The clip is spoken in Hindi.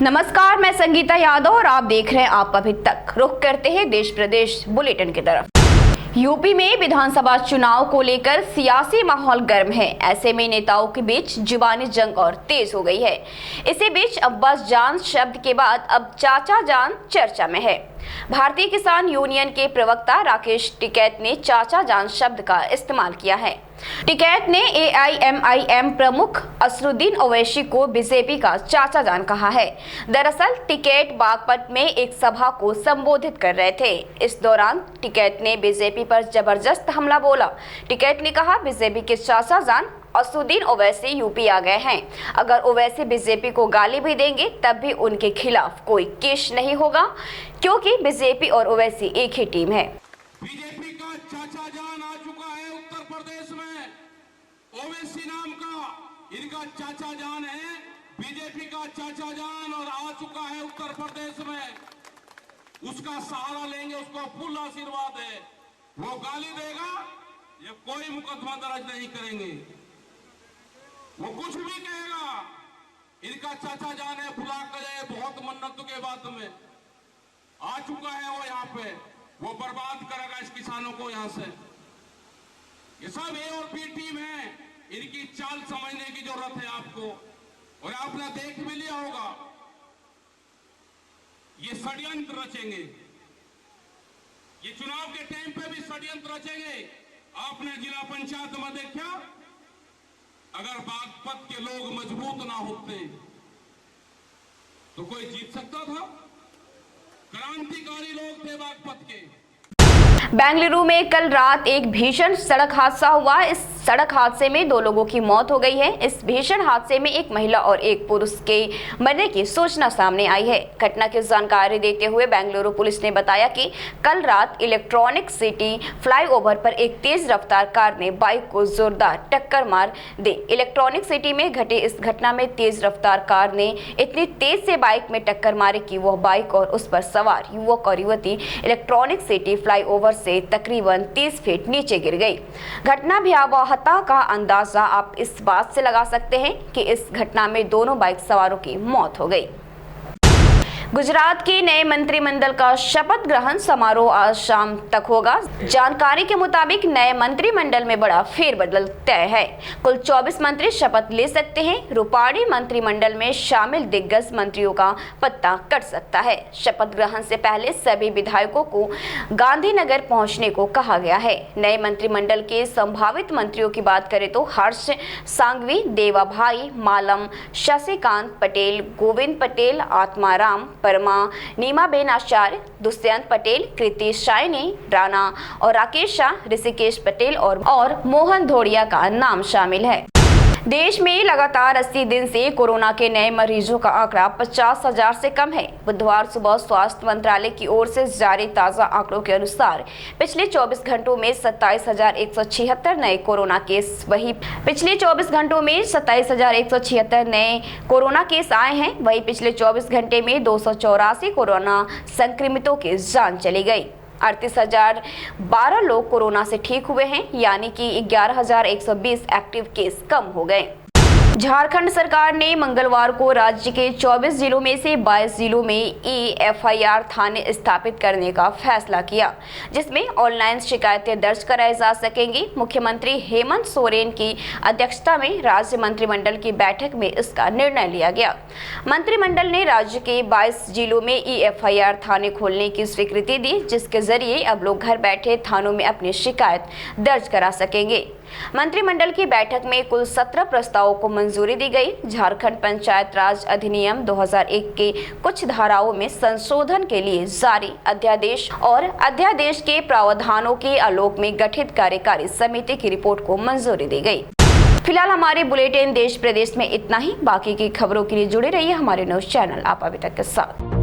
नमस्कार, मैं संगीता यादव और आप देख रहे हैं आप अभी तक। रुख करते हैं देश प्रदेश बुलेटिन की तरफ। यूपी में विधानसभा चुनाव को लेकर सियासी माहौल गर्म है। ऐसे में नेताओं के बीच जुबानी जंग और तेज हो गई है। इसी बीच अब्बास जान शब्द के बाद अब चाचा जान चर्चा में है। भारतीय किसान यूनियन के प्रवक्ता राकेश टिकैत ने चाचा जान शब्द का इस्तेमाल किया है। टिकैत ने AIMIM प्रमुख असरुद्दीन ओवैसी को बीजेपी का चाचा जान कहा है। दरअसल टिकैत बागपत में एक सभा को संबोधित कर रहे थे। इस दौरान टिकैत ने बीजेपी पर जबरदस्त हमला बोला। टिकैत ने कहा, बीजेपी के चाचा जान असरुद्दीन ओवैसी यूपी आ गए हैं। अगर ओवैसी बीजेपी को गाली भी देंगे तब भी उनके खिलाफ कोई केस नहीं होगा, क्योंकि बीजेपी और ओवैसी एक ही टीम है। बीजेपी का चाचा जान आ चुका है उत्तर प्रदेश में। ओवैसी नाम का इनका चाचा जान है। बीजेपी का चाचा जान और आ चुका है उत्तर प्रदेश में। उसका सहारा लेंगे, उसको फुल आशीर्वाद है। वो गाली देगा, ये कोई मुकदमा दर्ज नहीं करेंगे। वो कुछ भी कहेगा, इनका चाचा जान है। बुला कर बहुत मन्नतों के बाद में आ चुका है वो यहाँ पे। वो बर्बाद करेगा इस किसानों को यहाँ से। ये सब A और B टीम है। इनकी चाल समझने की जरूरत है आपको। और आपने देख भी लिया होगा, ये षड्यंत्र रचेंगे। ये चुनाव के टाइम पे भी षड्यंत्र रचेंगे। आपने जिला पंचायत में देखा, अगर बागपत के लोग मजबूत ना होते तो कोई जीत सकता था? क्रांतिकारी लोग थे बागपत के। बेंगलुरु में कल रात एक भीषण सड़क हादसा हुआ। इस सड़क हादसे में 2 लोगों की मौत हो गई है। इस भीषण हादसे में एक महिला और एक पुरुष के मरने की सूचना सामने आई है। घटना की जानकारी देते हुए बेंगलुरु पुलिस ने बताया कि कल रात इलेक्ट्रॉनिक सिटी फ्लाईओवर पर एक तेज रफ्तार कार ने बाइक को जोरदार टक्कर मार दी। इलेक्ट्रॉनिक सिटी में घटे इस घटना में तेज रफ्तार कार ने इतनी तेज से बाइक में टक्कर मारी कि वह बाइक और उस पर सवार युवक और युवती इलेक्ट्रॉनिक सिटी फ्लाईओवर से तकरीबन 30 फीट नीचे गिर गई। घटना भयावहता का अंदाजा आप इस बात से लगा सकते हैं कि इस घटना में दोनों बाइक सवारों की मौत हो गई। गुजरात के नए मंत्रिमंडल का शपथ ग्रहण समारोह आज शाम तक होगा। जानकारी के मुताबिक नए मंत्रिमंडल में बड़ा फेरबदल तय है। कुल 24 मंत्री शपथ ले सकते हैं। रूपाणी मंत्रिमंडल में शामिल दिग्गज मंत्रियों का पत्ता कट सकता है। शपथ ग्रहण से पहले सभी विधायकों को गांधीनगर पहुंचने को कहा गया है। नए मंत्रिमंडल के संभावित मंत्रियों की बात करें तो हर्ष सांघवी, देवाभाई मालम, शशिकांत पटेल, गोविंद पटेल, आत्माराम परमा, नीमाबेन आचार्य, दुष्यंत पटेल, कृति शाइनी, राणा और राकेश शाह, ऋषिकेश पटेल और मोहन धोड़िया का नाम शामिल है। देश में लगातार 80 दिन से कोरोना के नए मरीजों का आंकड़ा 50,000 से कम है। बुधवार सुबह स्वास्थ्य मंत्रालय की ओर से जारी ताजा आंकड़ों के अनुसार पिछले 24 घंटों में 27,176 नए कोरोना केस पिछले 24 घंटों में 27,176 नए कोरोना केस आए हैं। वहीं पिछले 24 घंटे में 284 कोरोना संक्रमितों की जान चली गई। 38,012 लोग कोरोना से ठीक हुए हैं, यानी कि 11,120 एक्टिव केस कम हो गए। झारखंड सरकार ने मंगलवार को राज्य के 24 जिलों में से 22 जिलों में EFIR थाने स्थापित करने का फैसला किया, जिसमें ऑनलाइन शिकायतें दर्ज कराई जा सकेंगी। मुख्यमंत्री हेमंत सोरेन की अध्यक्षता में राज्य मंत्रिमंडल की बैठक में इसका निर्णय लिया गया। मंत्रिमंडल ने राज्य के 22 जिलों में EFIR थाने खोलने की स्वीकृति दी, जिसके जरिए अब लोग घर बैठे थानों में अपनी शिकायत दर्ज करा सकेंगे। मंत्रिमंडल की बैठक में कुल 17 प्रस्तावों को मंजूरी दी गई। झारखंड पंचायत राज अधिनियम 2001 के कुछ धाराओं में संशोधन के लिए जारी अध्यादेश और अध्यादेश के प्रावधानों के आलोक में गठित कार्यकारी समिति की रिपोर्ट को मंजूरी दी गई। फिलहाल हमारे बुलेटिन देश प्रदेश में इतना ही। बाकी की खबरों के लिए जुड़े रहिए हमारे न्यूज चैनल आप अभी तक के साथ।